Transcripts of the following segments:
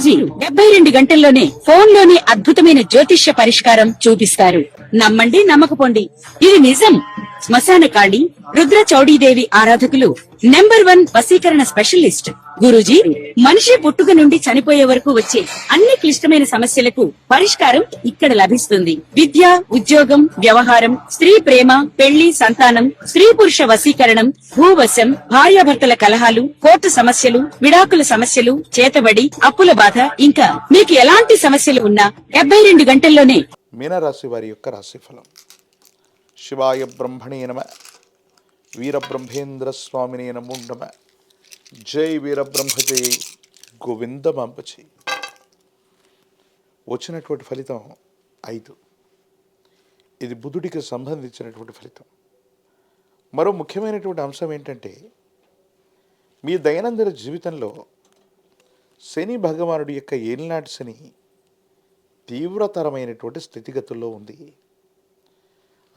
గురూజీ 72 గంటల్లోనే ఫోన్ లోనే అద్భుతమైన జ్యోతిష్య పరిష్కారం చూపిస్తారు. నమ్మండి, నమ్మకపోండి, ఇది నిజం. శ్మశాన కాళి రుద్ర చౌడీదేవి ఆరాధకులు నంబర్ 1 వశీకరణ స్పెషలిస్ట్ గురూజీ. మనిషి పుట్టుక నుండి చనిపోయే వరకు వచ్చే అన్ని క్లిష్టమైన సమస్యలకు పరిష్కారం ఇక్కడ లభిస్తుంది. విద్య, ఉద్యోగం, వ్యవహారం, స్త్రీ ప్రేమ, పెళ్లి, సంతానం, స్త్రీ పురుష వశీకరణం, భూవశం, భార్యాభర్తల కలహాలు, కోర్టు సమస్యలు, విడాకుల సమస్యలు, చేతబడి, అప్పుల బాధ, ఇంకా మీకు ఎలాంటి సమస్యలు ఉన్నా 72 గంటల్లోనే. మీనరాశి వారి యొక్క రాశిఫలం. శివాయ బ్రహ్మణే నమ, వీరబ్రహ్మేంద్ర స్వామినే నమో నమ. జై వీరబ్రహ్మ జై గోవిందమాంబచి. వచ్చినటువంటి ఫలితం 5. ఇది బుధుడికి సంబంధించినటువంటి ఫలితం. మరో ముఖ్యమైనటువంటి అంశం ఏంటంటే, మీ దైనందిన జీవితంలో శని భగవానుడి యొక్క ఏలినాటి శని తీవ్రతరమైనటువంటి స్థితిగతుల్లో ఉంది.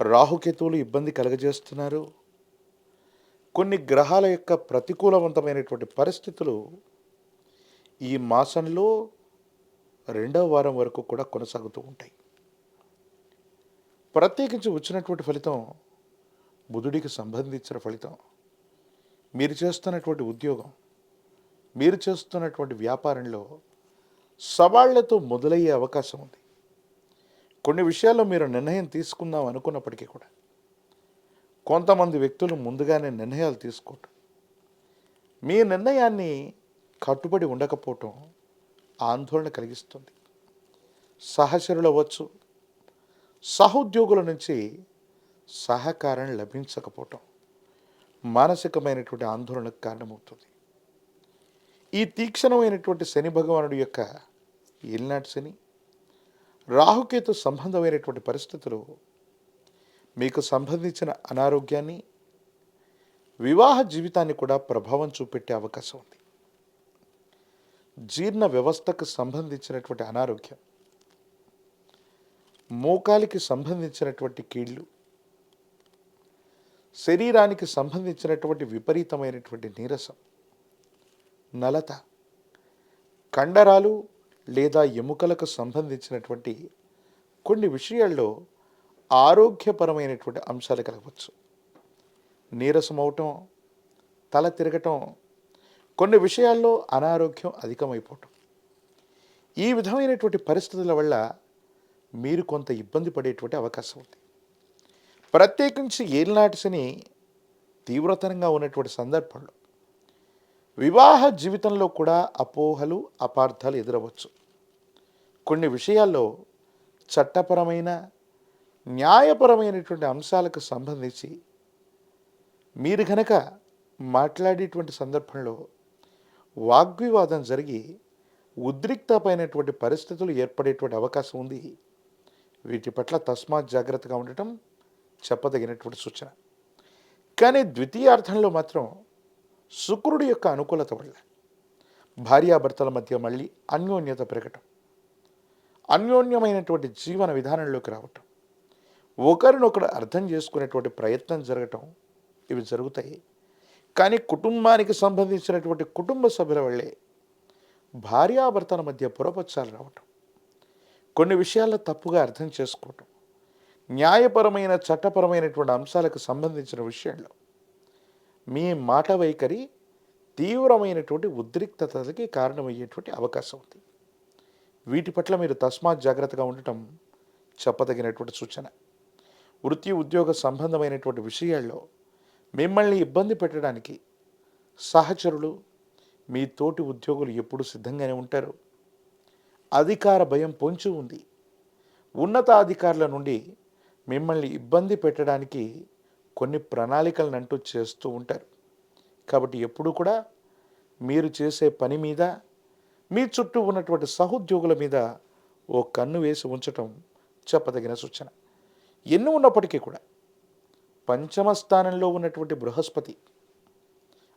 రాహుకేతువులు ఇబ్బంది కలగజేస్తున్నారు. కొన్ని గ్రహాల యొక్క ప్రతికూలవంతమైనటువంటి పరిస్థితులు ఈ మాసంలో 2వ వారం వరకు కూడా కొనసాగుతూ ఉంటాయి. ప్రత్యేకించి వచ్చినటువంటి ఫలితం బుధుడికి సంబంధించిన ఫలితం. మీరు చేస్తున్నటువంటి ఉద్యోగం, మీరు చేస్తున్నటువంటి వ్యాపారంలో సవాళ్లతో మొదలయ్యే అవకాశం ఉంది. కొన్ని విషయాల్లో మీరు నిర్ణయం తీసుకుందాం అనుకున్నప్పటికీ కూడా కొంతమంది వ్యక్తులు ముందుగానే నిర్ణయాలు తీసుకోవటం, మీ నిర్ణయాన్ని కట్టుబడి ఉండకపోవటం ఆందోళన కలిగిస్తుంది. సహచరులు అవ్వచ్చు, సహోద్యోగుల నుంచి సహకారం లభించకపోవటం మానసికమైనటువంటి ఆందోళనకు కారణమవుతుంది. ఈ తీక్షణమైనటువంటి శని భగవానుడి యొక్క ఏలినాటి శని, రాహుకేతు సంబంధమైనటువంటి పరిస్థితులు మీకు సంబంధించిన అనారోగ్యాన్ని, వివాహ జీవితాన్ని కూడా ప్రభావం చూపెట్టే అవకాశం ఉంది. జీర్ణ వ్యవస్థకు సంబంధించినటువంటి అనారోగ్యం, మోకాలికి సంబంధించినటువంటి కీళ్ళు, శరీరానికి సంబంధించినటువంటి విపరీతమైనటువంటి నీరసం, నలత, కండరాలు లేదా ఎముకలకు సంబంధించినటువంటి కొన్ని విషయాల్లో ఆరోగ్యపరమైనటువంటి అంశాలు కలగవచ్చు. నీరసం అవటం, తల తిరగటం, కొన్ని విషయాల్లో అనారోగ్యం అధికమైపోవటం, ఈ విధమైనటువంటి పరిస్థితుల వల్ల మీరు కొంత ఇబ్బంది పడేటువంటి అవకాశం ఉంది. ప్రత్యేకించి ఏలినాటి శని తీవ్రతరంగా ఉన్నటువంటి సందర్భంలో వివాహ జీవితంలో కూడా అపోహలు, అపార్థాలు ఎదురవచ్చు. కొన్ని విషయాల్లో చట్టపరమైన, న్యాయపరమైనటువంటి అంశాలకు సంబంధించి మీరు కనుక మాట్లాడేటువంటి సందర్భంలో వాగ్వివాదం జరిగి ఉద్రిక్తమైనటువంటి పరిస్థితులు ఏర్పడేటువంటి అవకాశం ఉంది. వీటి పట్ల తస్మాత్ జాగ్రత్తగా ఉండటం చెప్పదగినటువంటి సూచన. కానీ ద్వితీయార్థంలో మాత్రం శుక్రుడి యొక్క అనుకూలత వల్ల భార్యాభర్తల మధ్య మళ్ళీ అన్యోన్యత పెరగటం, అన్యోన్యమైనటువంటి జీవన విధానంలోకి రావటం, ఒకరినొకరు అర్థం చేసుకునేటువంటి ప్రయత్నం జరగటం, ఇవి జరుగుతాయి. కానీ కుటుంబానికి సంబంధించినటువంటి కుటుంబ సభ్యుల వల్లే భార్యాభర్తల మధ్య పొరపచ్చాలు రావటం, కొన్ని విషయాల్లో తప్పుగా అర్థం చేసుకోవటం, న్యాయపరమైన, చట్టపరమైనటువంటి అంశాలకు సంబంధించిన విషయాల్లో మీ మాట వైఖరి తీవ్రమైనటువంటి ఉద్రిక్తతకి కారణమయ్యేటువంటి అవకాశం ఉంది. వీటి పట్ల మీరు తస్మాత్ జాగ్రత్తగా ఉండటం చెప్పదగినటువంటి సూచన. వృత్తి, ఉద్యోగ సంబంధమైనటువంటి విషయాల్లో మిమ్మల్ని ఇబ్బంది పెట్టడానికి సహచరులు, మీ తోటి ఉద్యోగులు ఎప్పుడు సిద్ధంగానే ఉంటారు. అధికార భయం పొంచి ఉంది. ఉన్నతాధికారుల నుండి మిమ్మల్ని ఇబ్బంది పెట్టడానికి కొన్ని ప్రణాళికలను అంటూ చేస్తూ ఉంటారు. కాబట్టి ఎప్పుడు కూడా మీరు చేసే పని మీద, మీ చుట్టూ ఉన్నటువంటి సహోద్యోగుల మీద ఓ కన్ను వేసి ఉంచటం చెప్పదగిన సూచన. ఎన్ని ఉన్నప్పటికీ కూడా పంచమ స్థానంలో ఉన్నటువంటి బృహస్పతి,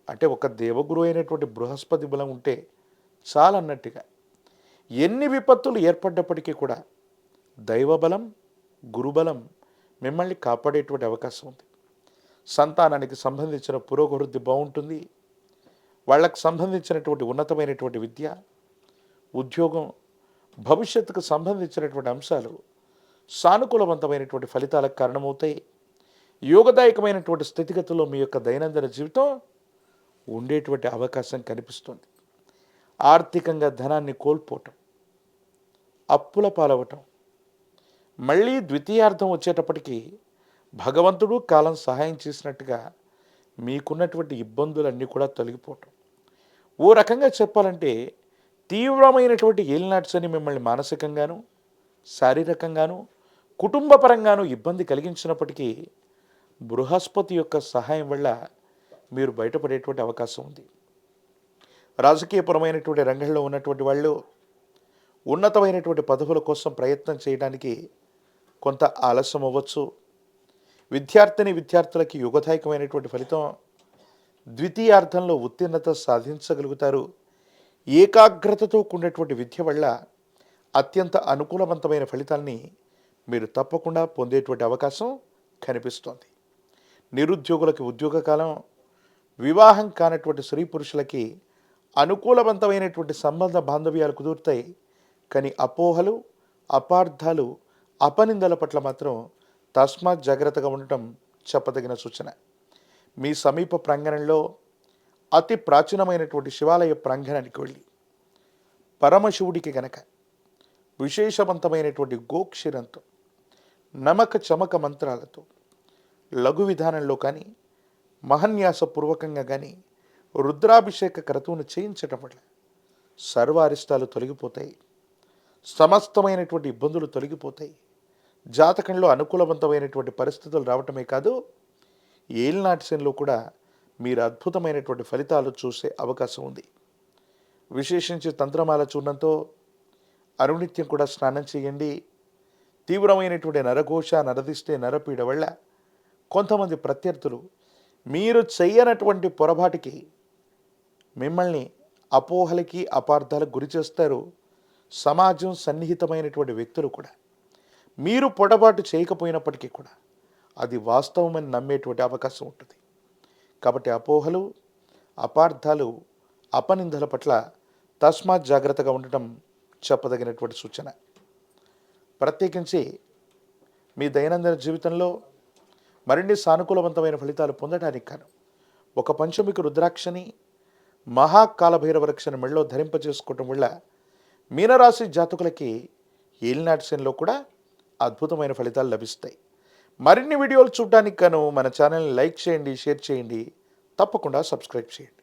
అంటే ఒక దేవగురు అయినటువంటి బృహస్పతి బలం ఉంటే చాలన్నట్టుగా ఎన్ని విపత్తులు ఏర్పడ్డప్పటికీ కూడా దైవబలం, గురుబలం మిమ్మల్ని కాపాడేటువంటి అవకాశం ఉంది. సంతానానికి సంబంధించిన పురోభివృద్ధి బాగుంటుంది. వాళ్ళకు సంబంధించినటువంటి ఉన్నతమైనటువంటి విద్య, ఉద్యోగం, భవిష్యత్తుకు సంబంధించినటువంటి అంశాలు సానుకూలవంతమైనటువంటి ఫలితాలకు కారణమవుతాయి. యోగదాయకమైనటువంటి స్థితిగతుల్లో మీ యొక్క దైనందిన జీవితం ఉండేటువంటి అవకాశం కనిపిస్తుంది. ఆర్థికంగా ధనాన్ని కోల్పోవటం, అప్పుల పాలవటం, మళ్ళీ ద్వితీయార్థం వచ్చేటప్పటికి భగవంతుడు కాలం సహాయం చేసినట్టుగా మీకున్నటువంటి ఇబ్బందులన్నీ కూడా తొలగిపోవటం. ఓ రకంగా చెప్పాలంటే తీవ్రమైనటువంటి ఏలినాట్స్ అని మిమ్మల్ని మానసికంగాను, శారీరకంగాను, కుటుంబపరంగాను ఇబ్బంది కలిగించినప్పటికీ బృహస్పతి యొక్క సహాయం వల్ల మీరు బయటపడేటువంటి అవకాశం ఉంది. రాజకీయపరమైనటువంటి రంగంలో ఉన్నటువంటి వాళ్ళు ఉన్నతమైనటువంటి పదవుల కోసం ప్రయత్నం చేయడానికి కొంత ఆలస్యం అవ్వచ్చు. విద్యార్థులకి యుగదాయకమైనటువంటి ఫలితం. ద్వితీయార్థంలో ఉత్తీర్ణత సాధించగలుగుతారు. ఏకాగ్రతతో కూడినటువంటి విద్య వల్ల అత్యంత అనుకూలవంతమైన ఫలితాల్ని మీరు తప్పకుండా పొందేటువంటి అవకాశం కనిపిస్తోంది. నిరుద్యోగులకి ఉద్యోగ కాలం, వివాహం కానటువంటి స్త్రీ పురుషులకి అనుకూలవంతమైనటువంటి సంబంధ బాంధవ్యాలు కుదురుతాయి. కానీ అపోహలు, అపార్థాలు, అపనిందల పట్ల మాత్రం తస్మాత్ జాగ్రత్తగా ఉండటం చెప్పదగిన సూచన. మీ సమీప ప్రాంగణంలో అతి ప్రాచీనమైనటువంటి శివాలయ ప్రాంగణానికి వెళ్ళి పరమశివుడికి గనక విశేషవంతమైనటువంటి గోక్షీరంతో, నమక చమక మంత్రాలతో లఘు విధానంలో కానీ మహన్యాసపూర్వకంగా కానీ రుద్రాభిషేక క్రతువును చేయించటం వల్ల సర్వ అరిష్టాలు తొలగిపోతాయి. సమస్తమైనటువంటి ఇబ్బందులు తొలగిపోతాయి. జాతకంలో అనుకూలవంతమైనటువంటి పరిస్థితులు రావటమే కాదు, ఏలినాటి శనిలో కూడా మీరు అద్భుతమైనటువంటి ఫలితాలు చూసే అవకాశం ఉంది. విశేషించి తంత్రమాల చూర్ణంతో అనునిత్యం కూడా స్నానం చేయండి. తీవ్రమైనటువంటి నరఘోష, నరదిష్టే, నరపీడ వల్ల కొంతమంది ప్రత్యర్థులు మీరు చెయ్యనటువంటి పొరపాటికి మిమ్మల్ని అపోహలకి, అపార్థాలకు గురి చేస్తారు. సమాజం సన్నిహితమైనటువంటి వ్యక్తులు కూడా మీరు పొరపాటు చేయకపోయినప్పటికీ కూడా అది వాస్తవమని నమ్మేటువంటి అవకాశం ఉంటుంది. కాబట్టి అపోహలు, అపార్థాలు, అపనిందల పట్ల తస్మాత్ జాగ్రత్తగా ఉండటం చెప్పదగినటువంటి సూచన. ప్రత్యేకించి మీ దైనందిన జీవితంలో మరిన్ని సానుకూలవంతమైన ఫలితాలు పొందడానికి కాను ఒక పంచమిక రుద్రాక్షని, మహాకాలభైరవ రక్షణ మెళ్ళలో ధరింపజేసుకోవటం వల్ల మీనరాశి జాతకులకి ఏలినాటి శనిలో కూడా అద్భుతమైన ఫలితాలు లభిస్తాయి. మరిన్ని వీడియోలు చూడడానికి గాను మన ఛానల్ని లైక్ చేయండి, షేర్ చేయండి, తప్పకుండా సబ్స్క్రైబ్ చేయండి.